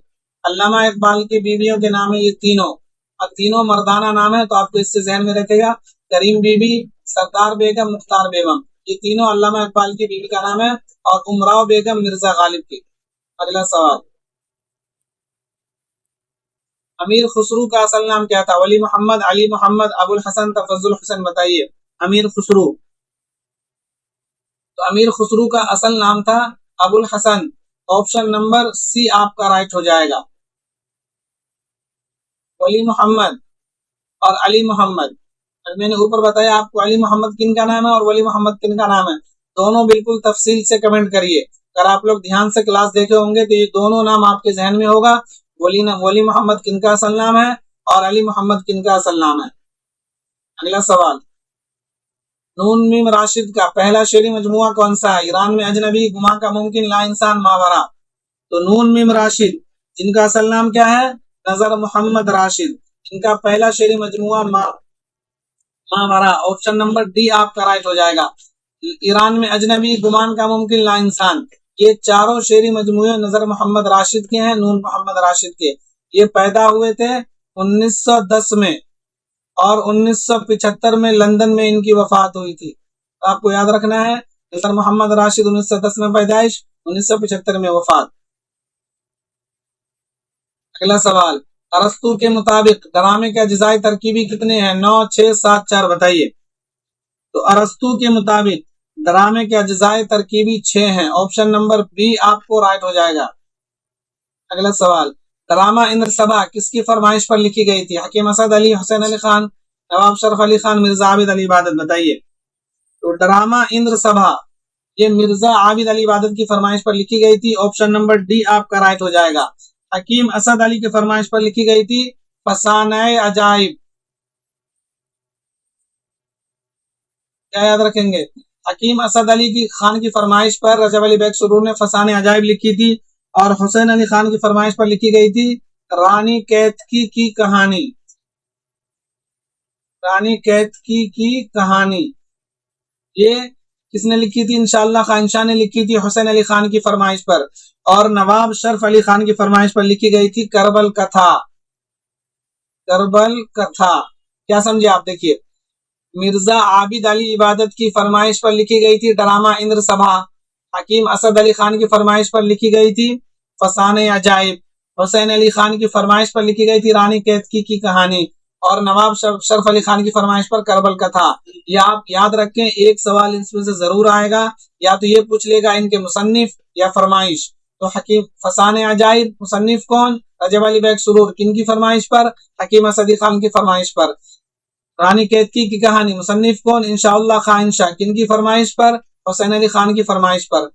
अल्लामा इकबाल की बीवियों के नाम है ये तीनों, और तीनों मर्दाना नाम है, तो आपको इससे ध्यान में रखेगा, करीम बीवी, सरदार बेगम, मुख्तार बेगम, ये तीनों अल्लामा इकबाल की बीवी का नाम है, और उमराव बेगम मिर्जा गालिब की। अगला सवाल, अमीर खुसरू का असल नाम क्या था? वली मोहम्मद, अली मोहम्मद, अबुल हसन, तफज्जुल हुसैन, बताइए। अमीर खुसरू, तो अमीर खुसरू का असल नाम था Abul Hasan. Option number C आपका राइट हो जाएगा। वली मोहम्मद और अली मोहम्मद, मैंने ऊपर बताया आपको अली मोहम्मद किन का नाम है और वली मोहम्मद किन का नाम है, दोनों बिल्कुल तफसील से कमेंट करिए। अगर आप लोग ध्यान से क्लास देखे होंगे तो ये दोनों नाम आपके जहन में होगा, वली मोहम्मद किन का असल नाम है और अली मोहम्मद किन का असल नाम है। अगला सवाल, नून मीम राशिद का पहला शेरी मजमुआ कौन सा है? ईरान में अजनबी, गुमा का मुमकिन, ला इंसान, मावरा। तो नून मीम राशिद, जिनका असल नाम क्या है? नजर मोहम्मद राशिद, इनका पहला शेरी मजमुआ मावरा। ऑप्शन नंबर डी आपका राइट हो जाएगा। ईरान में अजनबी, गुमान का मुमकिन, ला इंसान, ये चारों शेरी मजमुए नजर मोहम्मद राशिद के हैं, नून मोहम्मद राशिद के। ये पैदा हुए थे 1910 में और 1975 में लंदन में इनकी वफात हुई थी। तो आपको याद रखना है, नजर मोहम्मद राशिद 1910 में पैदाइश, 1975 में वफात। अगला सवाल, अरस्तु के मुताबिक ड्रामे के अज्जाए तरकीबी कितने हैं? 9, 6, 7, 4, बताइए। तो अरस्तु के मुताबिक ड्रामे के अज्जाए तरकीबी 6 हैं। ऑप्शन नंबर बी आपको राइट हो जाएगा। अगला सवाल, ड्रामा इंद्र सभा किसकी फरमाइश पर लिखी गई थी? हकीम असद अली, हुसैन अली खान, नवाब शरफ अली खान, मिर्जा आबिद अली इबादत, बताइए। तो ड्रामा इंद्र सभा ये मिर्जा आबिद अली इबादत की फरमाइश पर लिखी गई थी। ऑप्शन नंबर डी आपका राइट हो जाएगा। हकीम असद अली की फरमाइश पर लिखी गई थी फसाने अजाइब। क्या याद रखेंगे? हकीम असद अली की खान की फरमाइश पर रजब अली बेग सुरूर ने फसाने अजाइब लिखी थी, और हुसैन अली खान की फरमाइश पर लिखी गई थी रानी कैतकी की कहानी। रानी कैतकी की कहानी ये किसने लिखी थी? इंशाअल्लाह खानशाह ने लिखी थी हुसैन अली खान की फरमाइश पर। और नवाब शरफ अली खान की फरमाइश पर लिखी गई थी करबल कथा। करबल कथा क्या समझे आप? देखिए, मिर्जा आबिद अली इबादत की फरमाइश पर लिखी गई थी ड्रामा इंद्र सभा। हकीम असद अली खान की फरमाइश पर लिखी गई थी फसाने अजाइब। हुसैन अली खान की फरमाइश पर लिखी गई थी रानी कैतकी की कहानी। और नवाब शरफ अली खान की फरमाइश पर करबल कथा। ये आप याद रखें, एक सवाल इसमें से जरूर आएगा, या तो ये पूछ लेगा इनके मुसन्निफ या फरमाइश। तो हकीम फसाने अजाइब मुसन्निफ कौन? रजब अली बेग सुरूर, किनकी फरमाइश पर? हकीम असद अली खान की फरमाइश पर। रानी कैतकी की कहानी मुसन्निफ कौन? इंशाअल्लाह खानशाह, किनकी फरमाइश पर? हुसैन अली खान की फरमाइश पर।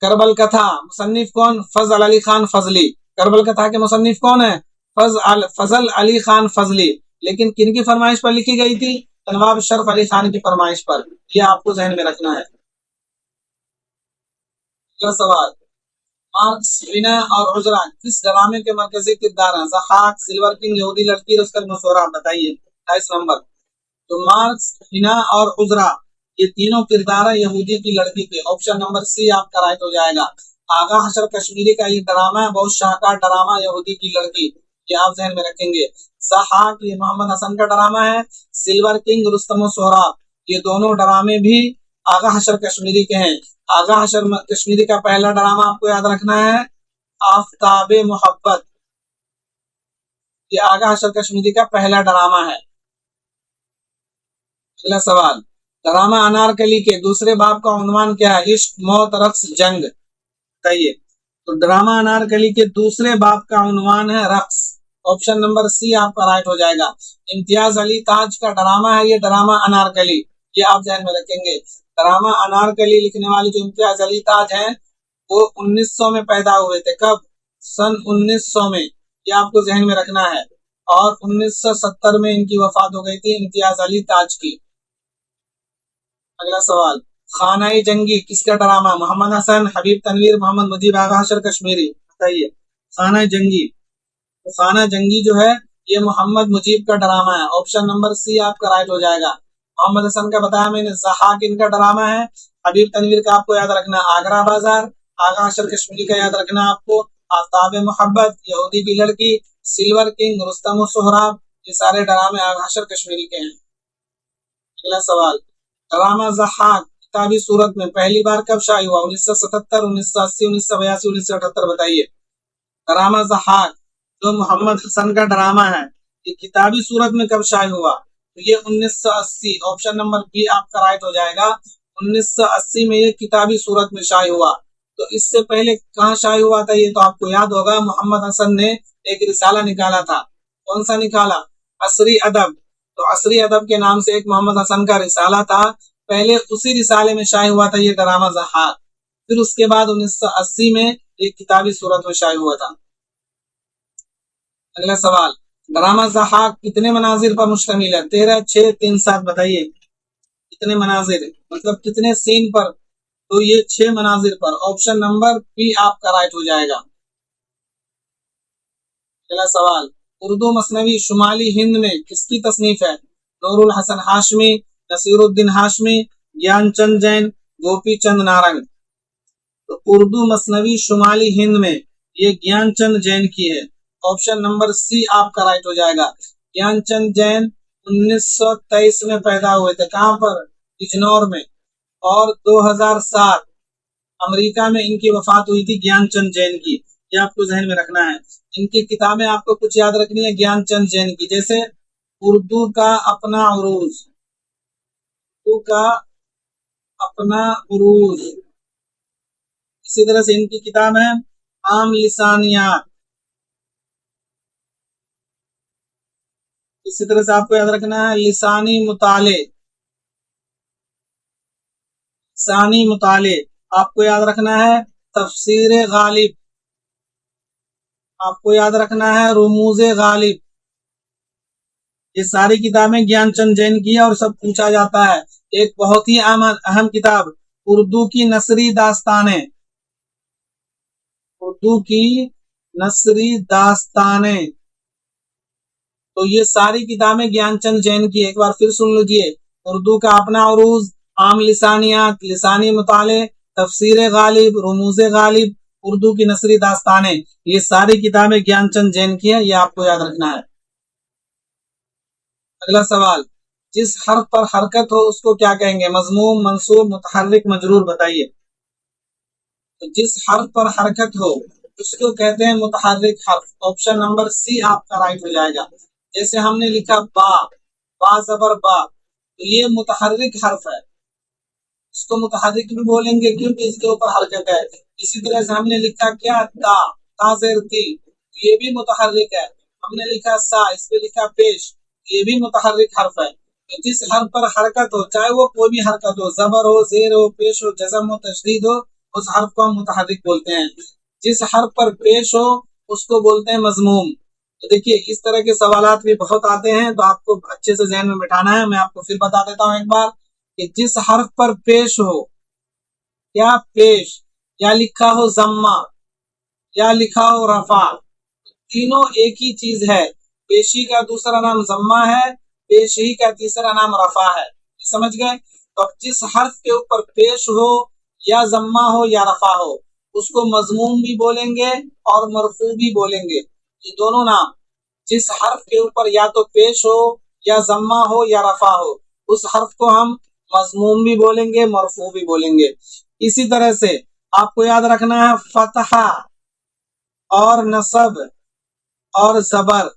करबल कथा मुसन्निफ कौन? फजल अली खान फजली। करबल कथा के मुसन्निफ कौन है? फजल अली खान फजली। लेकिन किनकी फरमाइश पर लिखी गई थी? नवाब शरफ अली खान की फरमाइश पर। यह आपको जहन में रखना है। अगला सवाल, मार्क्स, विना और उजरा किस ड्रामे के मरकजी किरदार हैं? ज़हाक, सिल्वर किंग, यहूदी लड़की, रस्कल मशोरा, बताइए। 28 नंबर। तो मार्क्स, हिना और उजरा ये तीनों किरदार है यहूदी की लड़की के। ऑप्शन नंबर सी आपका राइट हो जाएगा। आगा हशर कश्मीरी का ये ड्रामा है, बहुत शाहकार ड्रामा, यहूदी की लड़की, ये आप जहन में रखेंगे। ज़हाक ये मोहम्मद हसन का ड्रामा है। सिल्वर किंग रुस्तम और सोहराब, ये दोनों ड्रामे भी आगा हशर कश्मीरी के हैं। आगा हशर कश्मीरी का पहला ड्रामा आपको याद रखना है आफ्ताबे मोहब्बत, ये आगा हशर कश्मीरी का पहला ड्रामा है। अगला सवाल, ड्रामा अनारकली के दूसरे बाब का उन्वान क्या है? इश्क, मौत, रक्स, जंग, बताइए। तो ड्रामा अनारकली के दूसरे बाब का उन्वान है रक्स। ऑप्शन नंबर सी आपका राइट हो जाएगा। इम्तियाज अली ताज का ड्रामा है ये ड्रामा अनारकली, ये आप ध्यान में रखेंगे। ड्रामा अनारकली लिखने वाले जो इम्तियाज अली ताज हैं वो 1900 में पैदा हुए थे। कब? सन 1900 में, ये आपको जहन में रखना है। और 1970 में इनकी वफात हो गई थी इम्तियाज अली ताज की। अगला सवाल, खानाई जंगी किसका ड्रामा? मोहम्मद हसन, हबीब तनवीर, मोहम्मद मुजीब, आगा हशर कश्मीरी, बताइए। खानाई जंगी तो खाना जंगी जो है ये मोहम्मद मुजीब का ड्रामा है। ऑप्शन नंबर सी आपका राइट हो जाएगा। मोहम्मद हसन का बताया मैंने, ज़हाक इनका ड्रामा है। हबीब तनवीर का आपको याद रखना आगरा बाजार। आगा अशर कश्मीरी का याद रखना आपको आफ्ताब मोहब्बत, यहूदी की लड़की, सिल्वर किंग, रुस्तम और सोहराब, ये सारे ड्रामे आगा अशर कश्मीरी के हैं। अगला सवाल, ड्रामा ज़हाक किताबी सूरत में पहली बार कब शाये हुआ? 1977, 1980, 1982, 1978 बताइए। ड्रामा ज़हाक जो मोहम्मद हसन का ड्रामा है ये किताबी सूरत में कब शाये हुआ? तो ये 1980, ऑप्शन नंबर बी आपका राइट हो जाएगा। 1980 में ये किताबी सूरत में शाये हुआ। तो इससे पहले कहाँ शाये हुआ था ये तो आपको याद होगा। मोहम्मद हसन ने एक रिसाला निकाला था। कौन सा निकाला? असरी अदब। तो असरी अदब के नाम से एक मोहम्मद हसन का रिसाला था। पहले उसी रिसाले में शाये हुआ था ये ड्रामा ज़हाक। फिर उसके बाद 1980 में एक किताबी सूरत में शाये हुआ था। अगला सवाल, ड्रामा ज़हाक कितने मनाजिर पर मुश्तमिल है? 13, 6, 3, 7 बताइए। कितने मनाजिर मतलब कितने सीन पर? तो ये 6 मनाजिर पर। ऑप्शन नंबर बी आपका राइट हो जाएगा। अगला सवाल, उर्दू मसनवी शुमाली हिंद में किसकी तसनीफ है? नूरुल हसन हाशमी, नसीरुद्दीन हाशमी, ज्ञानचंद जैन, गोपी चंद नारंग। तो उर्दू मसनवी शुमाली हिंद में ये ज्ञानचंद जैन की है। ऑप्शन नंबर सी आपका राइट हो जाएगा। ज्ञानचंद जैन 1923 में पैदा हुए थे। कहां पर? बिजनौर में। और 2007 अमेरिका में इनकी वफात हुई थी ज्ञानचंद जैन की। ये आपको जहन में रखना है। इनकी किताबें आपको कुछ याद रखनी है ज्ञानचंद जैन की, जैसे उर्दू का अपना उरूज, उर्दू का अपना उरूज। इसी तरह से इनकी किताब है आम लिसानियात। इसी तरह से आपको याद रखना है लिसानी मुताले। लिसानी मुताले आपको याद रखना है। तफसीर गालिब आपको याद रखना है। रुमूज़े गालिब। ये सारी किताबें ज्ञानचंद जैन की है और सब पूछा जाता है। एक बहुत ही अहम किताब उर्दू की नसरी दास्तानें। उर्दू की नसरी दास्तानें। तो ये सारी किताबें ज्ञानचंद जैन की। एक बार फिर सुन लीजिए, उर्दू का अपना उरूज, आम लिसानियात, लिसानी मुताले, तफसीर गालिब, रुमूज़े गालिब, उर्दू की नसरी दास्तानें, ये सारी किताबें ज्ञानचंद जैन की है। ये आपको याद रखना है। अगला सवाल, जिस हर्फ पर हरकत हो उसको क्या कहेंगे? मजमूम, मंसूब, मुतहर्रिक, मजरूर बताइए। तो जिस हर्फ पर हरकत हो उसको कहते हैं मुतहर्रिक हर्फ। ऑप्शन नंबर सी आपका राइट हो जाएगा। जैसे हमने लिखा बा, बा जबर बा, तो ये मुतहर्रिक हर्फ है। इसको मुतहर्रिक भी बोलेंगे क्योंकि इसके ऊपर हरकत है। इसी तरह से हमने लिखा क्या? ता, ता ज़ेर ती, ये भी मुतहर्रिक है। हमने लिखा सा, इस पे लिखा पेश, ये भी मुतहर्रिक हर्फ है। तो जिस हर्फ पर हरकत हो, चाहे वो कोई भी हरकत हो, जबर हो, जेर हो, पेश हो, जज़म हो, तशदीद हो, उस हर्फ को हम मुतहर्रिक बोलते हैं। जिस हर्फ पर पेश हो उसको बोलते हैं मजमूम। तो देखिए इस तरह के सवालात भी बहुत आते हैं, तो आपको अच्छे से ज़हन में बिठाना है। मैं आपको फिर बता देता हूँ एक बार कि जिस हर्फ पर पेश हो, या पेश, या लिखा हो जम्मा, या लिखा हो रफा, तीनों एक ही चीज है। पेशी का दूसरा नाम जम्मा है, पेशी का तीसरा नाम रफा है। समझ गए? तो अब जिस हर्फ के ऊपर पेश हो, या जम्मा हो, या रफा हो, उसको मजमूम भी बोलेंगे और मरफू भी बोलेंगे। ये दोनों नाम, जिस हर्फ के ऊपर या तो पेश हो, या जम्मा हो, या रफा हो, उस हर्फ को हम मजमूम भी बोलेंगे, मरफू भी बोलेंगे। इसी तरह से आपको याद रखना है फतहा और नसब और जबर।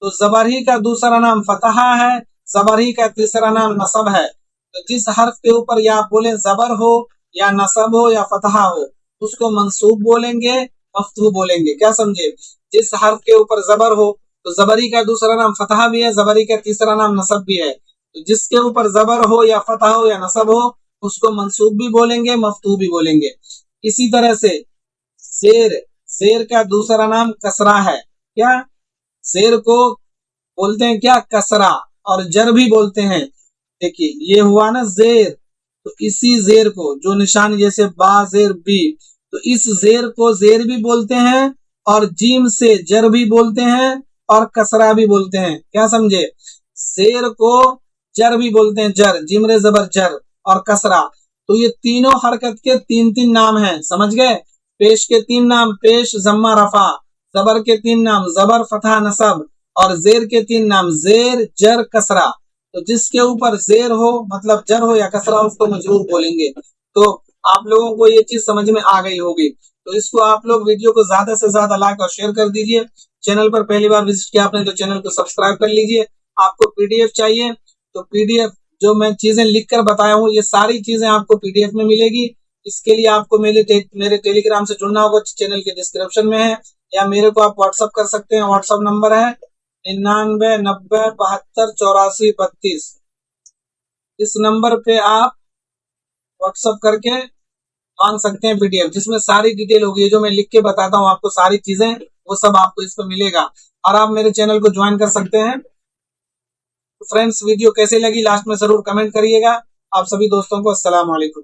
तो जबर ही का दूसरा नाम फतहा है, जबर ही का तीसरा नाम नसब है। तो जिस हर्फ के ऊपर या आप बोले जबर हो, या नसब हो, या फतहा हो, उसको मंसूब बोलेंगे, मफ्तू बोलेंगे। क्या समझे? जिस हर्फ के ऊपर जबर हो तो जबरी का दूसरा नाम फतहा भी है, जबरी का तीसरा नाम नसब भी है। तो जिसके ऊपर जबर हो, या फतहा हो, या नसब हो, उसको मंसूब भी बोलेंगे, मफ्तू भी बोलेंगे। इसी तरह से शेर, शेर का दूसरा नाम कसरा है। क्या? शेर को बोलते हैं क्या? कसरा, और जर भी बोलते हैं। देखिए ये हुआ ना जेर, तो इसी जेर को जो निशान जैसे बा जेर बी, तो इस जेर को जेर भी बोलते हैं और जीम से जर भी बोलते हैं और कसरा भी बोलते हैं। क्या समझे? शेर को जर भी बोलते हैं, जर, जिमरे जबर जर और कसरा। तो ये तीनों हरकत के तीन तीन नाम हैं, समझ गए? पेश के तीन नाम, पेश जम्मा रफा। जबर के तीन नाम, जबर फतहा नसब। और जेर के तीन नाम, जेर जर कसरा। तो जिसके ऊपर जेर हो मतलब जर हो या कसरा, उसको मजरूर बोलेंगे। तो आप लोगों को ये चीज समझ में आ गई होगी। तो इसको आप लोग वीडियो को ज्यादा से ज्यादा लाइक और शेयर कर दीजिए। चैनल पर पहली बार विजिट किया आपने तो चैनल को सब्सक्राइब कर लीजिए। आपको पीडीएफ चाहिए तो पीडीएफ जो मैं चीजें लिख कर बताया हूँ, ये सारी चीजें आपको पीडीएफ में मिलेगी। इसके लिए आपको मेरे टेलीग्राम से जुड़ना होगा, चैनल के डिस्क्रिप्शन में है, या मेरे को आप व्हाट्सअप कर सकते हैं। व्हाट्सअप नंबर है 9990728432। इस नंबर पे आप व्हाट्सअप करके मांग सकते हैं पीडीएफ, जिसमें सारी डिटेल होगी। जो मैं लिख के बताता हूँ आपको सारी चीजें, वो सब आपको इस पर मिलेगा। और आप मेरे चैनल को ज्वाइन कर सकते हैं। तो फ्रेंड्स, वीडियो कैसे लगी लास्ट में जरूर कमेंट करिएगा। आप सभी दोस्तों को अस्सलाम वालेकुम।